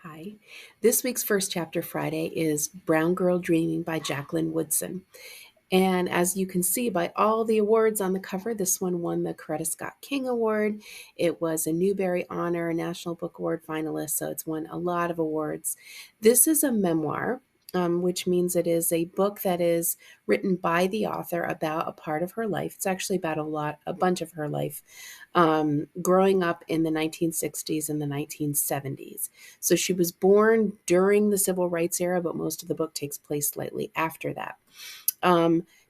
Hi. This week's First Chapter Friday is Brown Girl Dreaming by Jacqueline Woodson. And as you can see by all the awards on the cover, this one won the Coretta Scott King Award. It was a Newbery Honor, a National Book Award finalist, so it's won a lot of awards. This is a memoir, which means it is a book that is written by the author about a part of her life. It's actually about a bunch of her life, growing up in the 1960s and the 1970s. So she was born during the Civil Rights era, but most of the book takes place slightly after that.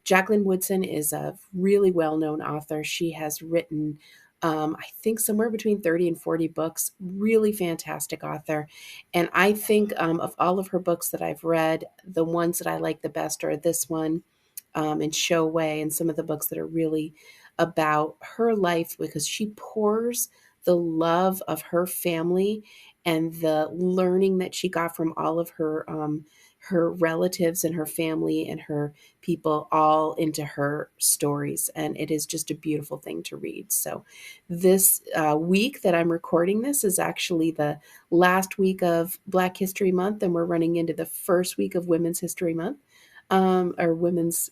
Jacqueline Woodson is a really well-known author. She has written, I think, somewhere between 30 and 40 books. Really fantastic author. And I think of all of her books that I've read, the ones that I like the best are this one and Show Way, and some of the books that are really about her life, because she pours the love of her family and the learning that she got from all of her relatives and her family and her people all into her stories. And it is just a beautiful thing to read. So this week that I'm recording this is actually the last week of Black History Month, and we're running into the first week of Women's History Month, or Women's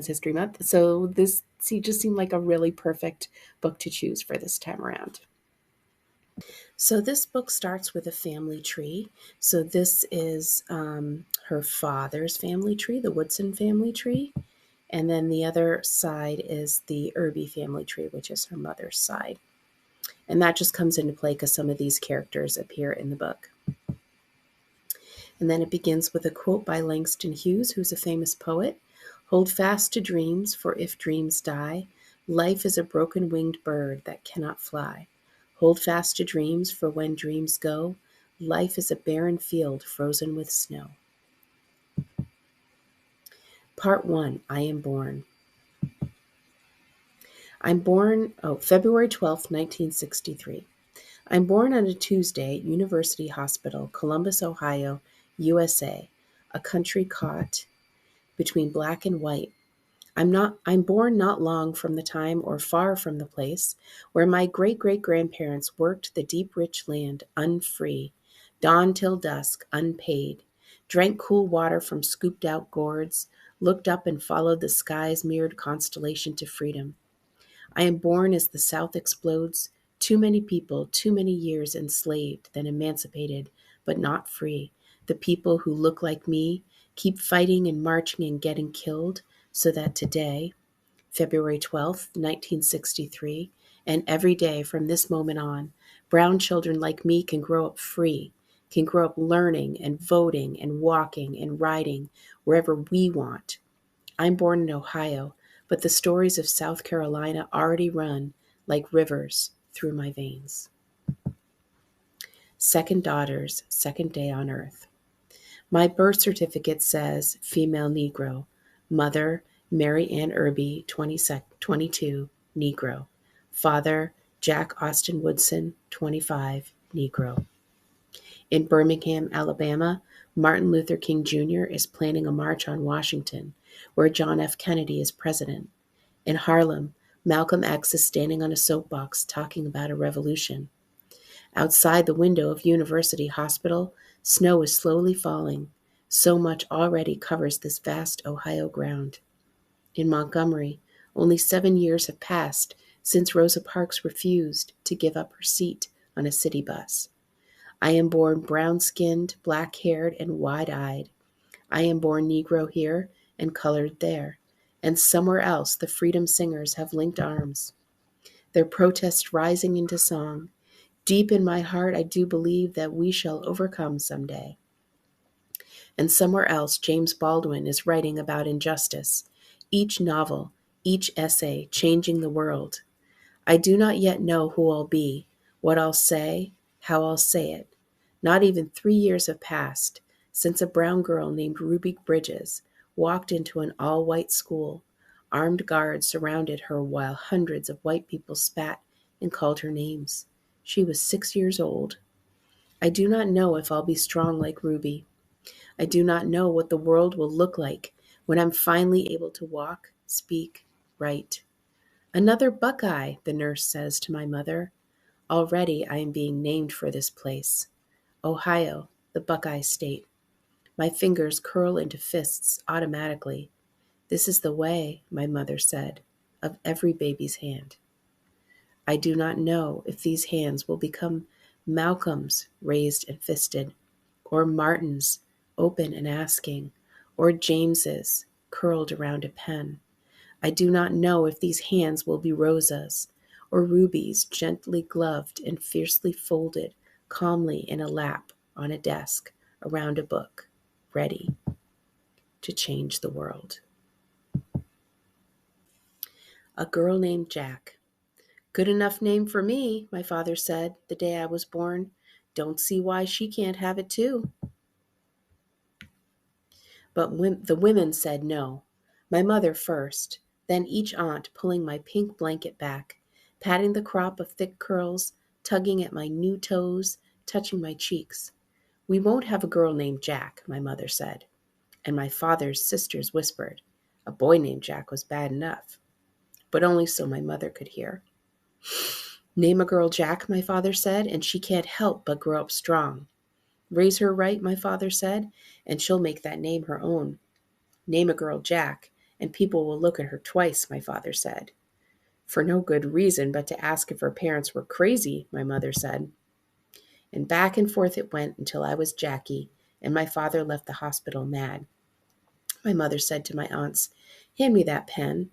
History Month. So this just seemed like a really perfect book to choose for this time around. So this book starts with a family tree. So this is her father's family tree, the Woodson family tree. And then the other side is the Irby family tree, which is her mother's side. And that just comes into play because some of these characters appear in the book. And then it begins with a quote by Langston Hughes, who's a famous poet. "Hold fast to dreams, for if dreams die, life is a broken-winged bird that cannot fly. Hold fast to dreams, for when dreams go, life is a barren field frozen with snow." Part 1, I Am Born. I'm born, February 12th, 1963. I'm born on a Tuesday at University Hospital, Columbus, Ohio, USA, a country caught between black and white. I'm born not long from the time or far from the place where my great-great-grandparents worked the deep rich land unfree, dawn till dusk, unpaid, drank cool water from scooped out gourds, looked up and followed the sky's mirrored constellation to freedom. I am born as the South explodes, too many people, too many years enslaved, then emancipated, but not free. The people who look like me keep fighting and marching and getting killed, so that today, February 12th, 1963, and every day from this moment on, brown children like me can grow up free, can grow up learning and voting and walking and riding wherever we want. I'm born in Ohio, but the stories of South Carolina already run like rivers through my veins. Second daughters, second day on earth. My birth certificate says female Negro, mother Mary Ann Irby, 22, Negro, father Jack Austin Woodson, 25, Negro. In Birmingham, Alabama, Martin Luther King Jr. is planning a march on Washington, where John F. Kennedy is president. In Harlem, Malcolm X is standing on a soapbox talking about a revolution. Outside the window of University Hospital, snow is slowly falling. So much already covers this vast Ohio ground. In Montgomery, only 7 years have passed since Rosa Parks refused to give up her seat on a city bus. I am born brown-skinned, black-haired, and wide-eyed. I am born Negro here and colored there. And somewhere else the freedom singers have linked arms, their protests rising into song. Deep in my heart, I do believe that we shall overcome someday. And somewhere else, James Baldwin is writing about injustice, each novel, each essay changing the world. I do not yet know who I'll be, what I'll say, how I'll say it. Not even 3 years have passed since a brown girl named Ruby Bridges walked into an all-white school. Armed guards surrounded her while hundreds of white people spat and called her names. She was 6 years old. I do not know if I'll be strong like Ruby. I do not know what the world will look like when I'm finally able to walk, speak, write. Another Buckeye, the nurse says to my mother. Already I am being named for this place. Ohio, the Buckeye State. My fingers curl into fists automatically. This is the way, my mother said, of every baby's hand. I do not know if these hands will become Malcolm's raised and fisted, or Martin's open and asking, or James's curled around a pen. I do not know if these hands will be Rosa's, or Ruby's gently gloved and fiercely folded calmly in a lap on a desk around a book, ready to change the world. A girl named Jack. Good enough name for me, my father said the day I was born. Don't see why she can't have it too. But the women said no. My mother first, then each aunt pulling my pink blanket back, patting the crop of thick curls, tugging at my new toes, touching my cheeks. We won't have a girl named Jack, my mother said. And my father's sisters whispered. A boy named Jack was bad enough, but only so my mother could hear. Name a girl Jack, my father said, and she can't help but grow up strong. Raise her right, my father said, and she'll make that name her own. Name a girl Jack, and people will look at her twice, my father said. For no good reason but to ask if her parents were crazy, my mother said. And back and forth it went until I was Jackie, and my father left the hospital mad. My mother said to my aunts, Hand me that pen.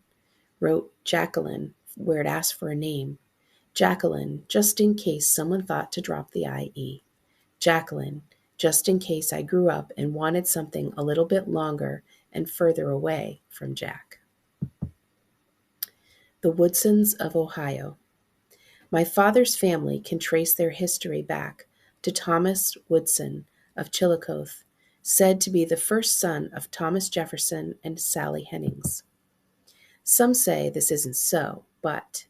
Wrote Jacqueline where it asked for a name. Jacqueline, just in case someone thought to drop the IE. Jacqueline, just in case I grew up and wanted something a little bit longer and further away from Jack. The Woodsons of Ohio. My father's family can trace their history back to Thomas Woodson of Chillicothe, said to be the first son of Thomas Jefferson and Sally Hennings. Some say this isn't so, but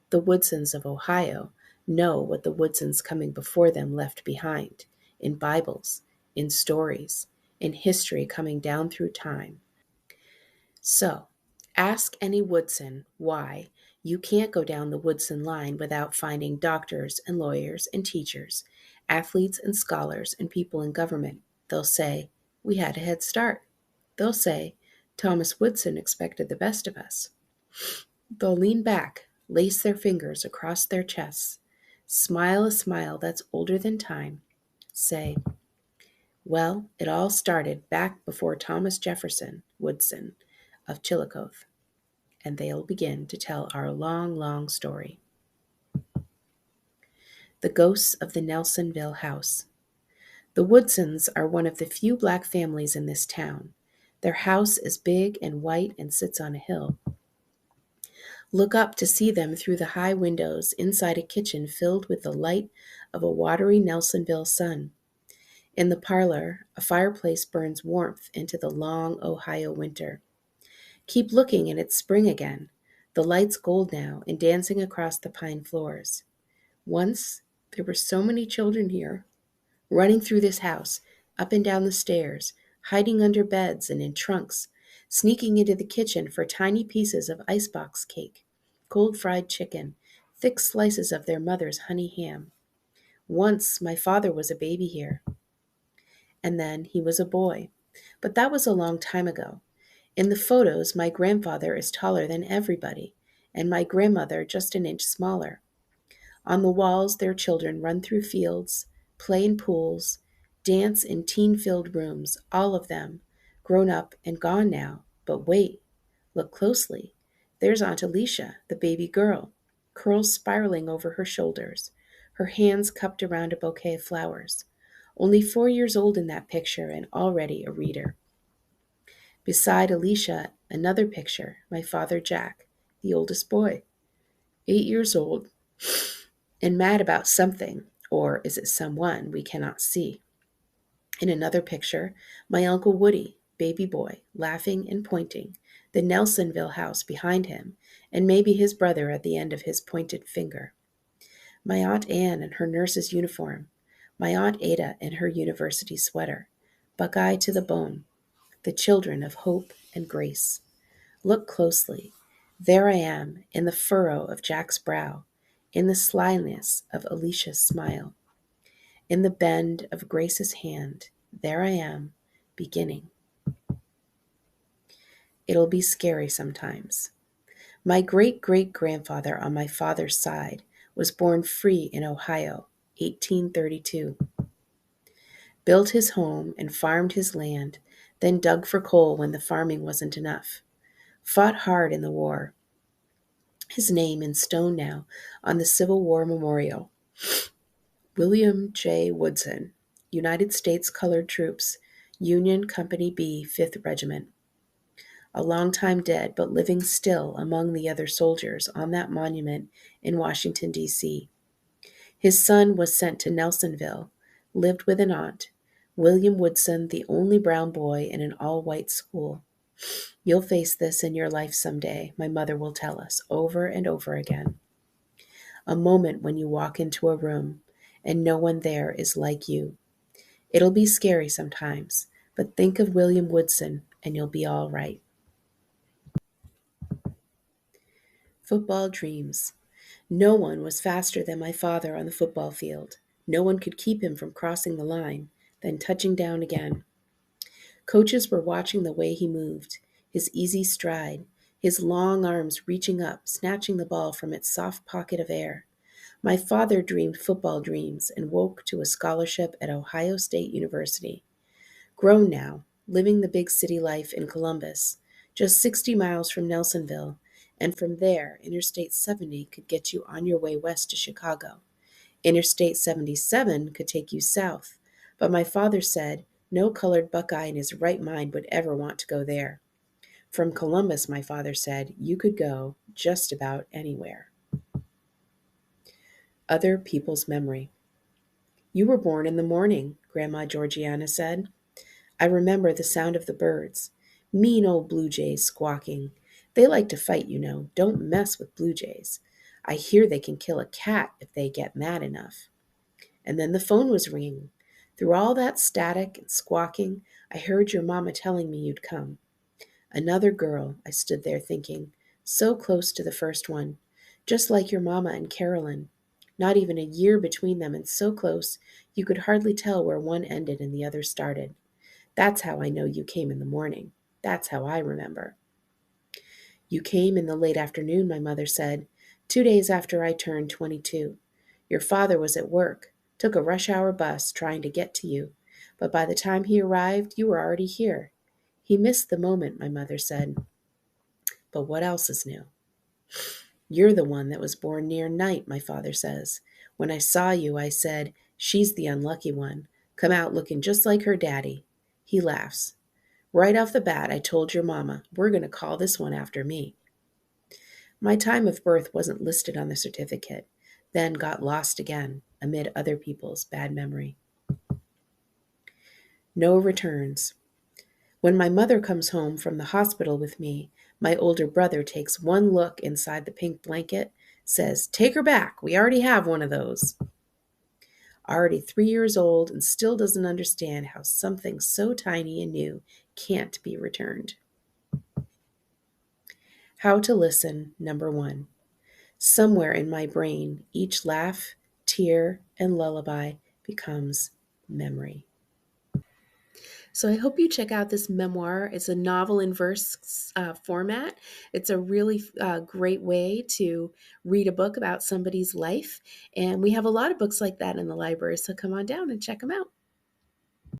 the Woodsons of Ohio know what the Woodsons coming before them left behind, in Bibles, in stories, in history coming down through time. So, ask any Woodson why you can't go down the Woodson line without finding doctors and lawyers and teachers, athletes and scholars and people in government. They'll say, we had a head start. They'll say, Thomas Woodson expected the best of us. They'll lean back, lace their fingers across their chests, smile a smile that's older than time, say, well, it all started back before Thomas Jefferson Woodson of Chillicothe, and they'll begin to tell our long, long story. The Ghosts of the Nelsonville House. The Woodsons are one of the few black families in this town. Their house is big and white and sits on a hill. Look up to see them through the high windows inside a kitchen filled with the light of a watery Nelsonville sun. In the parlor, a fireplace burns warmth into the long Ohio winter. Keep looking and it's spring again. The light's gold now and dancing across the pine floors. Once, there were so many children here, running through this house, up and down the stairs, hiding under beds and in trunks, sneaking into the kitchen for tiny pieces of icebox cake, cold fried chicken, thick slices of their mother's honey ham. Once my father was a baby here. And then he was a boy. But that was a long time ago. In the photos, my grandfather is taller than everybody, and my grandmother just an inch smaller. On the walls, their children run through fields, play in pools, dance in teen-filled rooms, all of them, grown up and gone now. But wait, look closely. There's Aunt Alicia, the baby girl, curls spiraling over her shoulders, her hands cupped around a bouquet of flowers. Only 4 years old in that picture and already a reader. Beside Alicia, another picture, my father Jack, the oldest boy, 8 years old, and mad about something, or is it someone we cannot see? In another picture, my Uncle Woody, baby boy, laughing and pointing, the Nelsonville house behind him, and maybe his brother at the end of his pointed finger. My Aunt Anne in her nurse's uniform, my Aunt Ada in her university sweater, Buckeye to the bone, the children of hope and grace. Look closely. There I am, in the furrow of Jack's brow, in the slyness of Alicia's smile. In the bend of Grace's hand, there I am, beginning. It'll be scary sometimes. My great-great-grandfather on my father's side was born free in Ohio, 1832. Built his home and farmed his land, then dug for coal when the farming wasn't enough. Fought hard in the war. His name in stone now on the Civil War Memorial. William J. Woodson, United States Colored Troops, Union Company B, 5th Regiment. A long time dead, but living still among the other soldiers on that monument in Washington, D.C. His son was sent to Nelsonville, lived with an aunt. William Woodson, the only brown boy in an all-white school. You'll face this in your life someday, my mother will tell us over and over again. A moment when you walk into a room and no one there is like you. It'll be scary sometimes, but think of William Woodson and you'll be all right. Football dreams. No one was faster than my father on the football field. No one could keep him from crossing the line, then touching down again. Coaches were watching the way he moved, his easy stride, his long arms reaching up, snatching the ball from its soft pocket of air. My father dreamed football dreams and woke to a scholarship at Ohio State University. Grown now, living the big city life in Columbus, just 60 miles from Nelsonville, and from there, Interstate 70 could get you on your way west to Chicago. Interstate 77 could take you south, but my father said no colored Buckeye in his right mind would ever want to go there. From Columbus, my father said, you could go just about anywhere. Other people's memory. You were born in the morning, Grandma Georgiana said. I remember the sound of the birds. Mean old blue jays squawking. They like to fight, you know. Don't mess with blue jays. I hear they can kill a cat if they get mad enough. And then the phone was ringing. Through all that static and squawking, I heard your mama telling me you'd come. Another girl, I stood there thinking, so close to the first one, just like your mama and Carolyn. Not even a year between them and so close you could hardly tell where one ended and the other started. That's how I know you came in the morning. That's how I remember. You came in the late afternoon, my mother said, 2 days after I turned 22. Your father was at work, took a rush hour bus trying to get to you, but by the time he arrived, you were already here. He missed the moment, my mother said. But what else is new? You're the one that was born near night, my father says. When I saw you, I said, she's the unlucky one, come out looking just like her daddy. He laughs. Right off the bat, I told your mama, we're going to call this one after me. My time of birth wasn't listed on the certificate, then got lost again amid other people's bad memory. No returns. When my mother comes home from the hospital with me, my older brother takes one look inside the pink blanket, says, take her back, we already have one of those. Already 3 years old and still doesn't understand how something so tiny and new can't be returned. How to listen, number 1. Somewhere in my brain, each laugh, tear, and lullaby becomes memory. So I hope you check out this memoir. It's a novel in verse format. It's a really great way to read a book about somebody's life. And we have a lot of books like that in the library, so come on down and check them out.